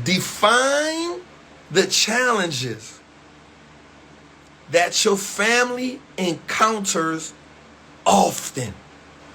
Define the challenges that your family encounters often.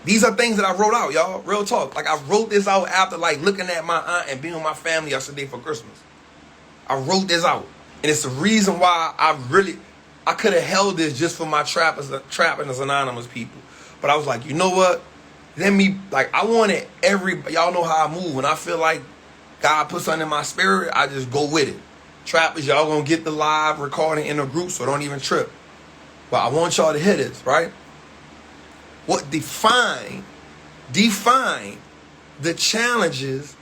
These are things that I wrote out, y'all. Real talk. Like, I wrote this out after like looking at my aunt and being with my family yesterday for Christmas. I wrote this out. And it's the reason why I could have held this just for my Trappin' Anonymous people. But I was like, you know what? I wanted y'all know how I move. When I feel like God put something in my spirit, I just go with it. Trappers, y'all gonna get the live recording in a group, so don't even trip. But I want y'all to hear this, right? Define the challenges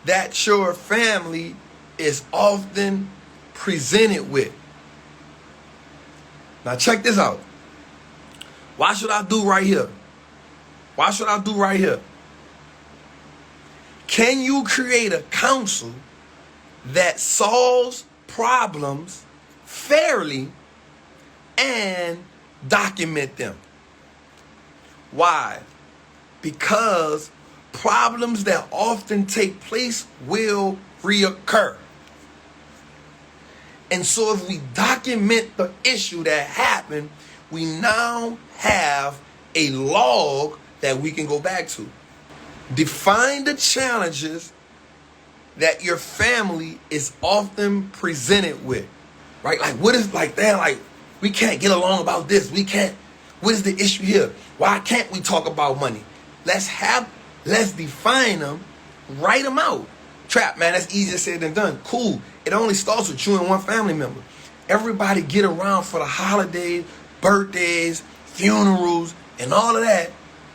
that your family is often presented with. Now check this out. Why should I do right here? Can you create a council that solves problems fairly and document them? Why? Because problems that often take place will reoccur. And so if we document the issue that happened, we now have a log that we can go back to. Define the challenges that your family is often presented with. Right? Like, what is, like, damn, like, we can't get along about this. What is the issue here? Why can't we talk about money? Let's define them, write them out. Trap, man, that's easier said than done. Cool. It only starts with you and one family member. Everybody get around for the holidays, birthdays, funerals, and all of that.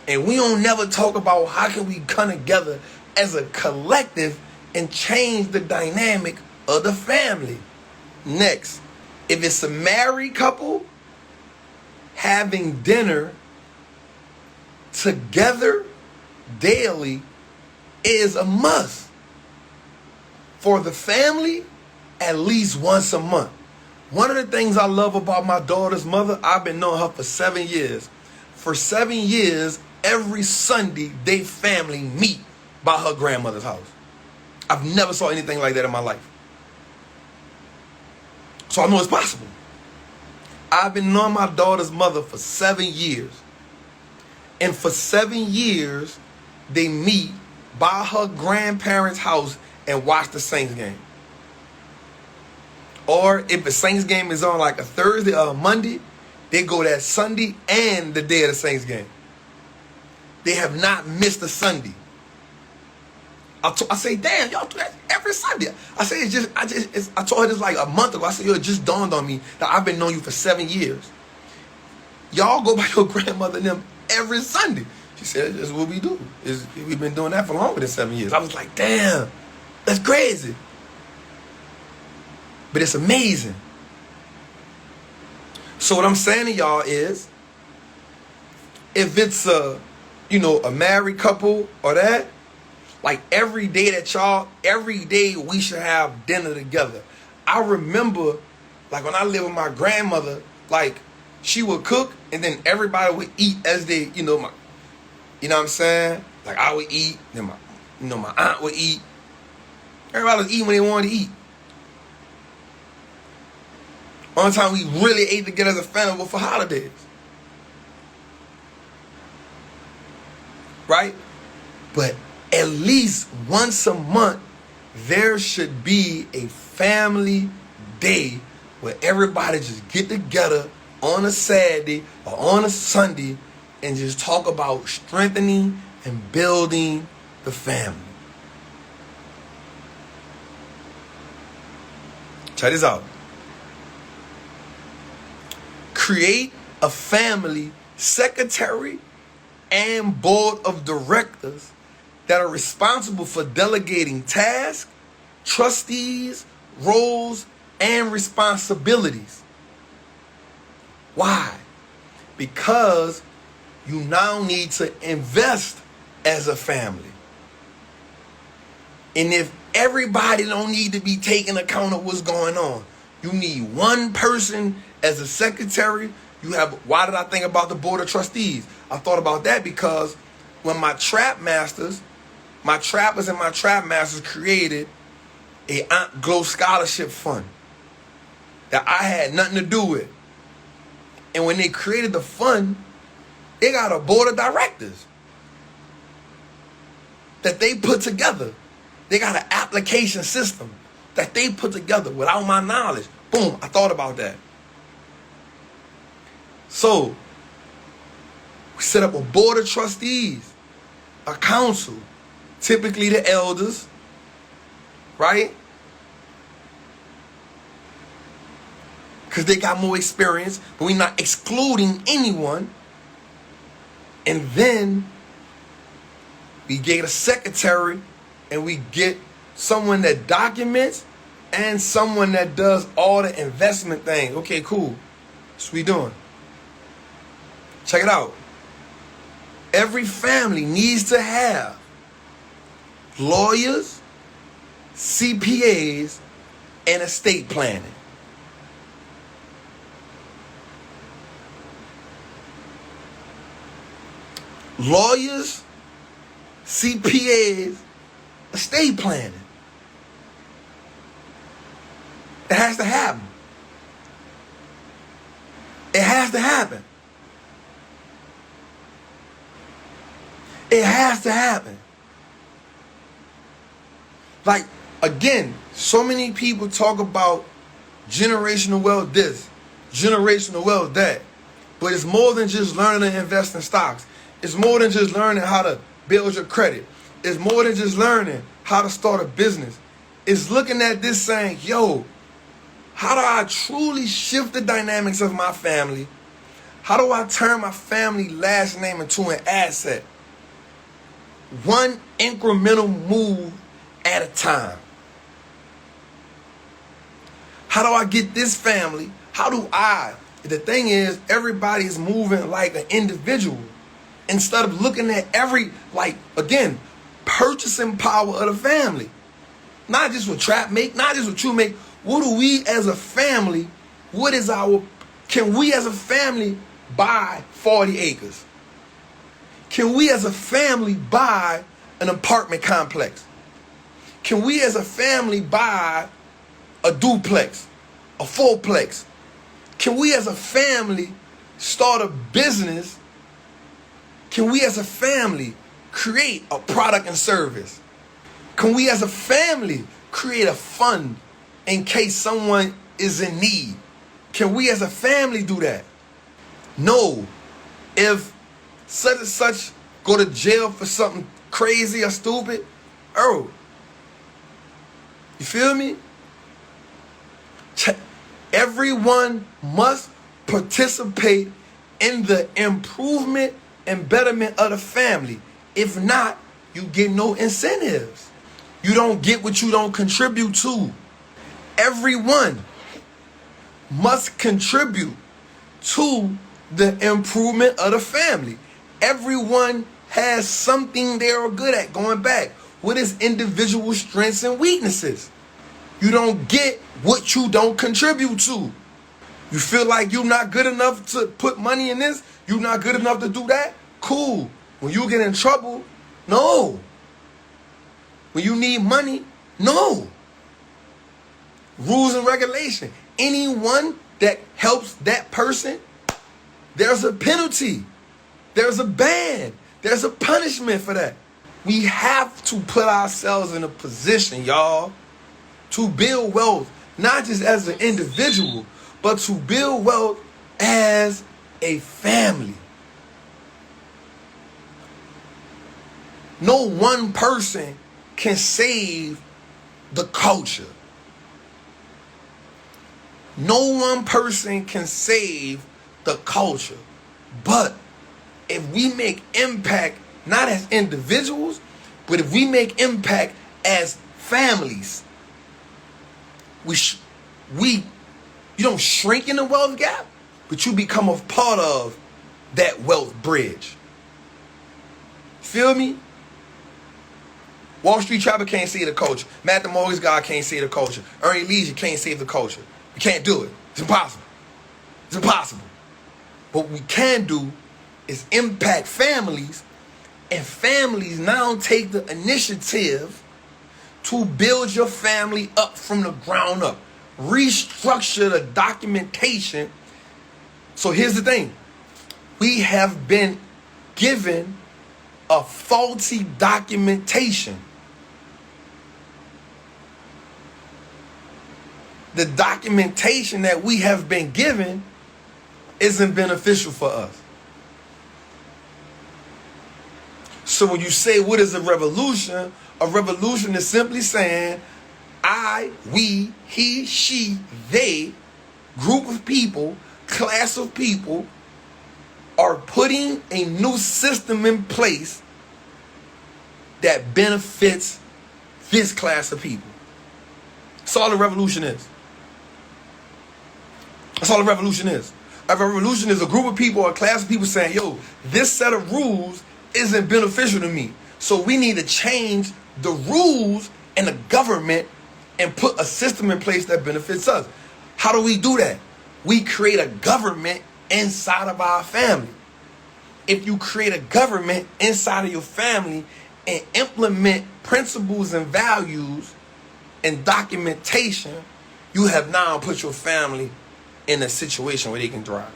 And we don't never talk about how can we come together as a collective and change the dynamic of the family. Next, if it's a married couple, having dinner together daily is a must. For the family, at least once a month. One of the things I love about my daughter's mother, I've been knowing her for 7 years. For 7 years, every Sunday, they family meet by her grandmother's house. I've never saw anything like that in my life. So I know it's possible. I've been knowing my daughter's mother for 7 years. And for 7 years, they meet by her grandparents' house and watch the Saints game. Or if the Saints game is on like a Thursday or a Monday, they go that Sunday and the day of the Saints game. They have not missed a Sunday. I say, damn, y'all do that every Sunday. I say, I told her this like a month ago. I said, yo, it just dawned on me that I've been knowing you for 7 years. Y'all go by your grandmother and them every Sunday. She said, that's what we do. We've been doing that for longer than 7 years. I was like, damn, that's crazy. But it's amazing. So what I'm saying to y'all is, if it's a married couple or that, like every day we should have dinner together. I remember, like when I lived with my grandmother, like she would cook and then everybody would eat as they, you know what I'm saying? Like I would eat, then my aunt would eat. Everybody was eating when they wanted to eat. One time we really ate together as a family for holidays. Right? But at least once a month, there should be a family day where everybody just get together on a Saturday or on a Sunday and just talk about strengthening and building the family. Check this out. Create a family secretary and board of directors that are responsible for delegating tasks, trustees, roles, and responsibilities. Why? Because you now need to invest as a family. And if everybody don't need to be taking account of what's going on, you need one person as a secretary. Why did I think about the board of trustees? I thought about that because when my trappers and my trap masters created a Aunt Glow scholarship fund that I had nothing to do with. And when they created the fund, they got a board of directors that they put together. They got an application system that they put together without my knowledge. Boom, I thought about that. So, we set up a board of trustees, a council, typically the elders, right? Because they got more experience, but we're not excluding anyone. And then we get a secretary, and we get someone that documents and someone that does all the investment things. Okay, cool. That's what we doing. Check it out. Every family needs to have lawyers, CPAs, and estate planning. Lawyers, CPAs, estate planning. It has to happen. It has to happen. It has to happen. Like, again, so many people talk about generational wealth this, generational wealth that. But it's more than just learning to invest in stocks. It's more than just learning how to build your credit. It's more than just learning how to start a business. It's looking at this saying, yo, how do I truly shift the dynamics of my family? How do I turn my family last name into an asset? One incremental move at a time. How do I get this family? The thing is, everybody's moving like an individual. Instead of looking at again, purchasing power of the family. Not just what Trap make, not just what you make. What do we as a family, can we as a family buy 40 acres? Can we as a family buy an apartment complex? Can we as a family buy a duplex, a fourplex? Can we as a family start a business? Can we as a family create a product and service? Can we as a family create a fund in case someone is in need? Can we as a family do that? No. If such and such go to jail for something crazy or stupid, you feel me? Everyone must participate in the improvement and betterment of the family. If not, you get no incentives. You don't get what you don't contribute to. Everyone must contribute to the improvement of the family. Everyone has something they're good at. Going back, what is individual strengths and weaknesses? You don't get what you don't contribute to. You feel like you're not good enough to put money in this? You're not good enough to do that? Cool. When you get in trouble, no. When you need money, no. Rules and regulation. Anyone that helps that person, there's a penalty. There's a ban. There's a punishment for that. We have to put ourselves in a position, y'all, to build wealth, not just as an individual, but to build wealth as a family. No one person can save the culture. No one person can save the culture. But if we make impact, not as individuals, but if we make impact as families, you don't shrink in the wealth gap, but you become a part of that wealth bridge. Feel me? Wallstreet Trappin can't save the culture. Matt the Mortgage Guy can't save the culture. Ernie Leisure can't save the culture. We can't do it. It's impossible. It's impossible. What we can do is impact families, and families now take the initiative to build your family up from the ground up. Restructure the documentation. So here's the thing. We have been given a faulty documentation. The documentation that we have been given isn't beneficial for us. So when you say, what is a revolution is simply saying, I, we, he, she, they, group of people, class of people are putting a new system in place that benefits this class of people. That's all a revolution is. That's all a revolution is. A revolution is a group of people or a class of people saying, yo, this set of rules isn't beneficial to me. So we need to change the rules in the government and put a system in place that benefits us. How do we do that? We create a government inside of our family. If you create a government inside of your family and implement principles and values and documentation, you have now put your family in a situation where they can thrive.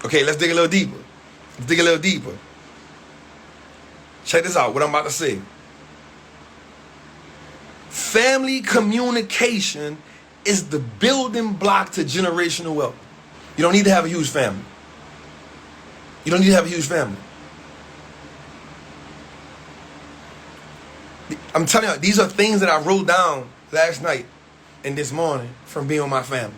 Okay, let's dig a little deeper. Let's dig a little deeper. Check this out, what I'm about to say. Family communication is the building block to generational wealth. You don't need to have a huge family. You don't need to have a huge family. I'm telling you, these are things that I wrote down last night and this morning from being with my family.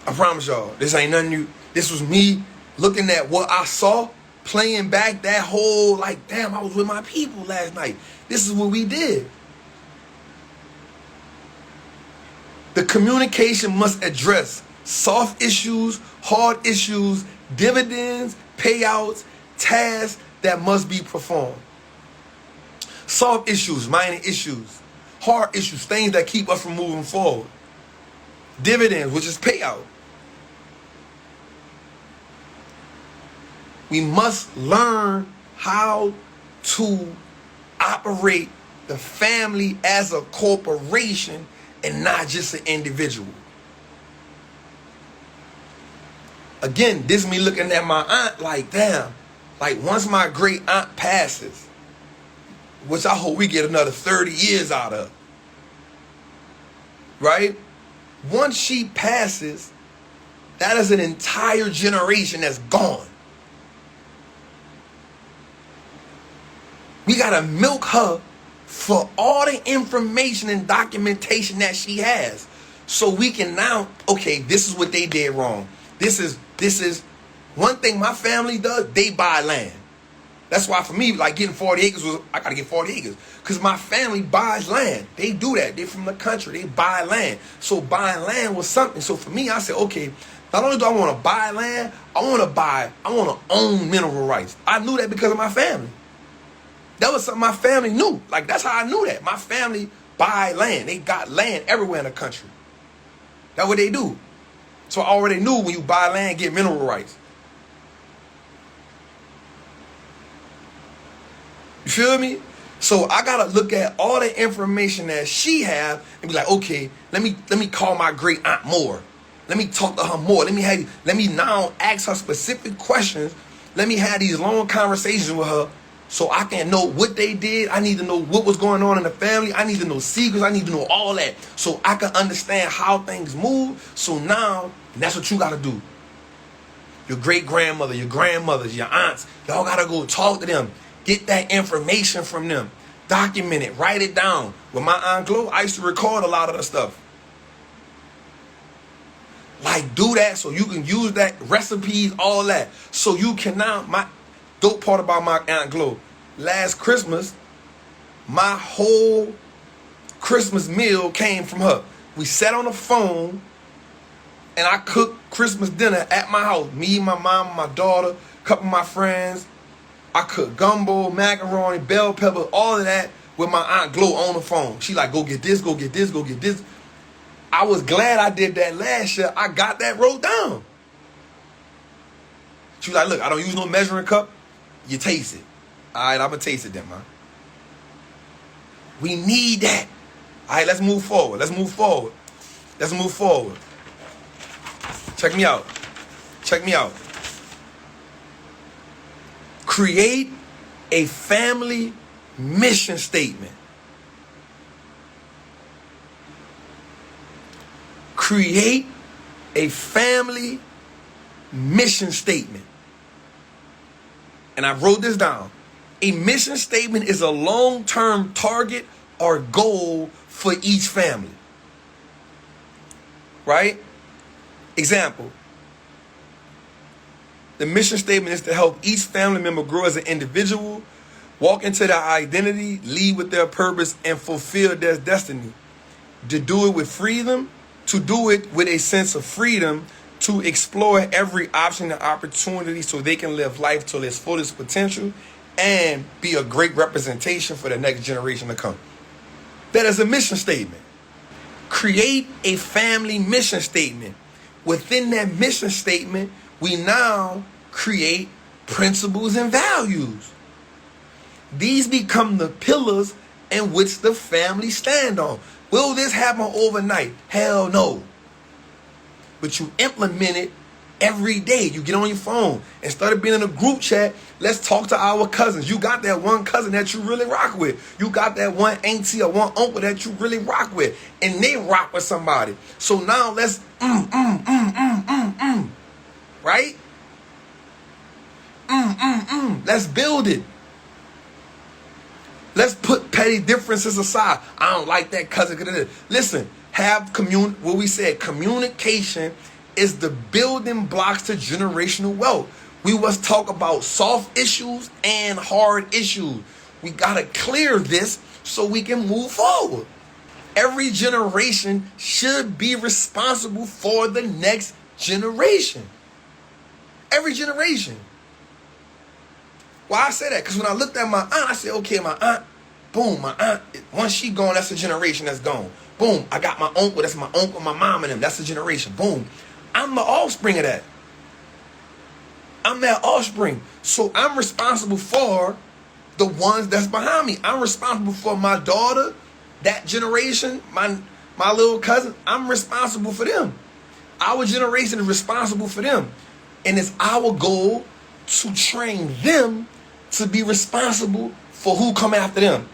I promise y'all, this ain't nothing new. This was me looking at what I saw, playing back that whole, like, damn, I was with my people last night. This is what we did. The communication must address soft issues, hard issues, dividends, payouts, tasks that must be performed. Soft issues, minor issues. Hard issues, things that keep us from moving forward. Dividends, which is payout. We must learn how to operate the family as a corporation and not just an individual. Again, this is me looking at my aunt like, damn, like once my great aunt passes, which I hope we get another 30 years out of, right? Once she passes, that is an entire generation that's gone. We gotta milk her for all the information and documentation that she has. So we can now, okay, this is what they did wrong. This is one thing my family does, they buy land. That's why for me, like getting 40 acres I gotta get 40 acres. Because my family buys land. They do that. They're from the country. They buy land. So buying land was something. So for me, I said, okay, not only do I want to buy land, I want to own mineral rights. I knew that because of my family. That was something my family knew. Like, that's how I knew that. My family buy land. They got land everywhere in the country. That's what they do. So I already knew when you buy land, get mineral rights. You feel me? So I gotta look at all the information that she have and be like, okay, let me call my great aunt more. Let me talk to her more. Let me now ask her specific questions. Let me have these long conversations with her so I can know what they did. I need to know what was going on in the family. I need to know secrets. I need to know all that so I can understand how things move. So now, that's what you gotta do. Your great-grandmother, your grandmothers, your aunts, y'all gotta go talk to them. Get that information from them. Document it. Write it down. With my Aunt Glo, I used to record a lot of the stuff. Like, do that so you can use that, recipes, all that. So you can now, my dope part about my Aunt Glo, last Christmas, my whole Christmas meal came from her. We sat on the phone and I cooked Christmas dinner at my house. Me, my mom, my daughter, a couple of my friends. I cooked gumbo, macaroni, bell pepper, all of that with my Aunt Glo on the phone. She like, go get this, go get this, go get this. I was glad I did that last year. I got that wrote down. She was like, look, I don't use no measuring cup. You taste it. All right, I'm going to taste it then, man. We need that. All right, let's move forward. Let's move forward. Let's move forward. Check me out. Check me out. Create a family mission statement. Create a family mission statement. And I wrote this down. A mission statement is a long-term target or goal for each family. Right? Example. The mission statement is to help each family member grow as an individual, walk into their identity, lead with their purpose, and fulfill their destiny. To do it with freedom, to do it with a sense of freedom, to explore every option and opportunity so they can live life to its fullest potential and be a great representation for the next generation to come. That is a mission statement. Create a family mission statement. Within that mission statement, we now create principles and values. These become the pillars in which the family stand on. Will this happen overnight? Hell no. But you implement it every day. You get on your phone. Instead of being in a group chat, let's talk to our cousins. You got that one cousin that you really rock with. You got that one auntie or one uncle that you really rock with. And they rock with somebody. So now let's right? Let's build it. Let's put petty differences aside. I don't like that cousin. Listen, what we said, communication is the building blocks to generational wealth. We must talk about soft issues and hard issues. We got to clear this so we can move forward. Every generation should be responsible for the next generation. Every generation. Why I say that? Because when I looked at my aunt, I said, okay, my aunt, boom, my aunt, once she gone, that's a generation that's gone. Boom, I got my uncle, that's my uncle, my mom and them, that's a generation. Boom. I'm the offspring of that. I'm that offspring. So I'm responsible for the ones that's behind me. I'm responsible for my daughter, that generation, my little cousin. I'm responsible for them. Our generation is responsible for them. And it's our goal to train them to be responsible for who come after them.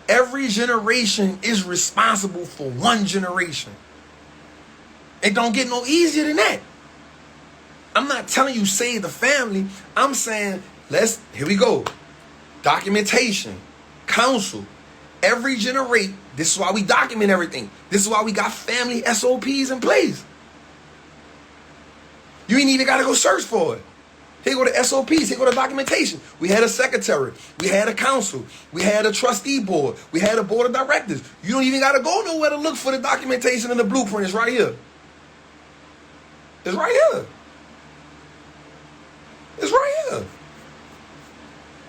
Every generation is responsible for one generation. It don't get no easier than that. I'm not telling you save the family. I'm saying here we go. Documentation, counsel. Every generation, this is why we document everything. This is why we got family S.O.P'S in place. You ain't even got to go search for it. Here go the S.O.P'S, here go the documentation. We had a secretary, we had a council, we had a trustee board, we had a board of directors. You don't even got to go nowhere to look for the documentation and the blueprint. It's right here. It's right here. It's right here.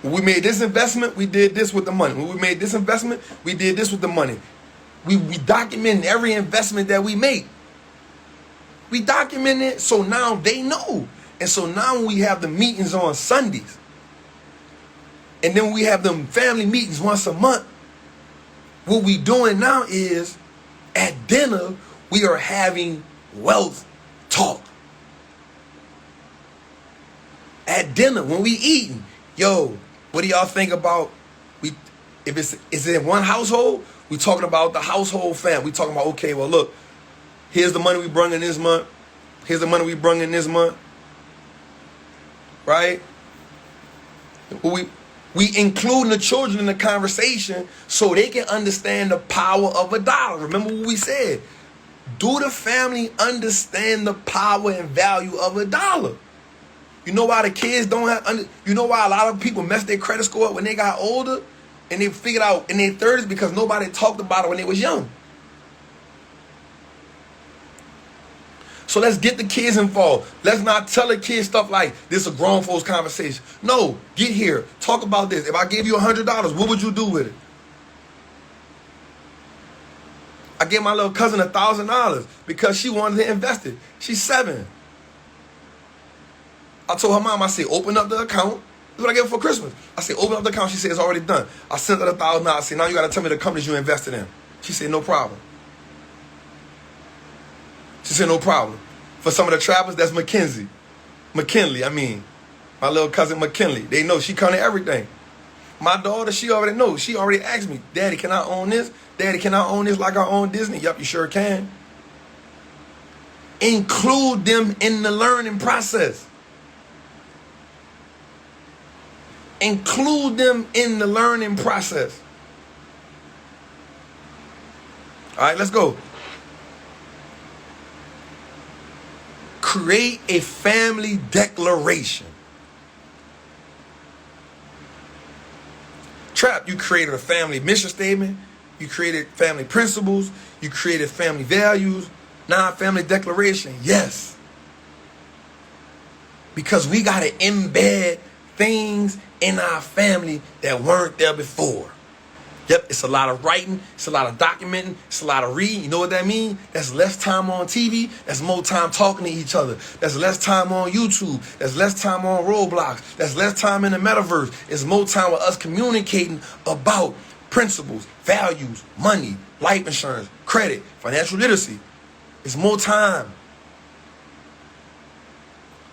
When we made this investment, we did this with the money. When we made this investment, we did this with the money. We document every investment that we make. We document it so now they know. And so now we have the meetings on Sundays. And then we have them family meetings once a month. What we doing now is at dinner, we are having wealth talk. At dinner, when we eating, yo, what do y'all think about, is it in one household? We talking about the household family. We talking about, okay, well, look, here's the money we bring in this month. Here's the money we bring in this month. Right? We including the children in the conversation so they can understand the power of a dollar. Remember what we said. Do the family understand the power and value of a dollar? You know why the kids don't have, you know why a lot of people messed their credit score up when they got older and they figured out in their 30s? Because nobody talked about it when they was young. So let's get the kids involved. Let's not tell the kids stuff like, this is a grown folks conversation. No, get here. Talk about this. If I gave you $100, what would you do with it? I gave my little cousin $1,000 because she wanted to invest it. She's 7. I told her mom, I said, open up the account That's what I gave her for Christmas. I said, open up the account. She said, it's already done. I sent her $1,000. I said, now you got to tell me the companies you invested in. She said, no problem. She said, no problem. For some of the trappers, that's McKinley, I mean. My little cousin McKinley. They know she come to everything. My daughter, she already knows. She already asked me, Daddy, can I own this? Daddy, can I own this like I own Disney? Yup, you sure can. Include them in the learning process. Include them in the learning process. All right, let's go. Create a family declaration. Trap, you created a family mission statement. You created family principles. You created family values. Now family declaration. Yes. Because we got to embed things in our family that weren't there before. Yep, it's a lot of writing, it's a lot of documenting, it's a lot of reading. You know what that means? That's less time on TV, that's more time talking to each other. That's less time on YouTube, that's less time on Roblox, that's less time in the metaverse. It's more time with us communicating about principles, values, money, life insurance, credit, financial literacy. It's more time.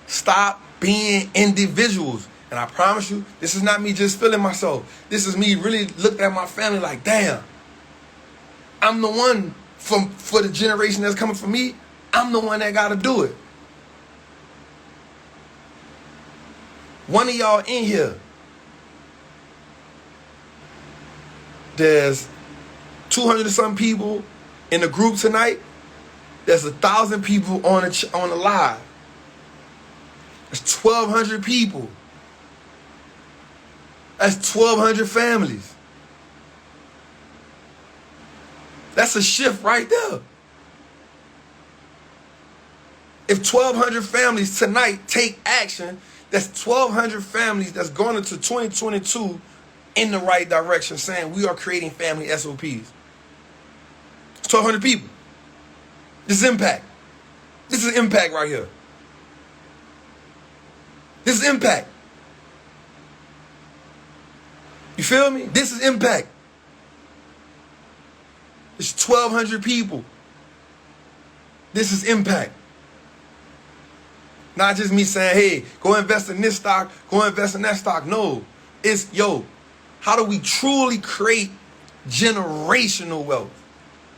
Stop being individuals. And I promise you, this is not me just feeling myself. This is me really looking at my family like, damn, I'm the one for the generation that's coming from me. I'm the one that got to do it. One of y'all in here, there's 200 and some people in the group tonight. There's 1,000 people on the live. There's 1,200 people. That's 1,200 families. That's a shift right there. If 1,200 families tonight take action, that's 1,200 families that's going into 2022 in the right direction, saying we are creating family S.O.P'S. It's 1,200 people. This is impact. This is impact right here. This is impact. You feel me? This is impact. It's 1,200 people. This is impact. Not just me saying, hey, go invest in this stock, go invest in that stock. No, it's, yo, how do we truly create generational wealth?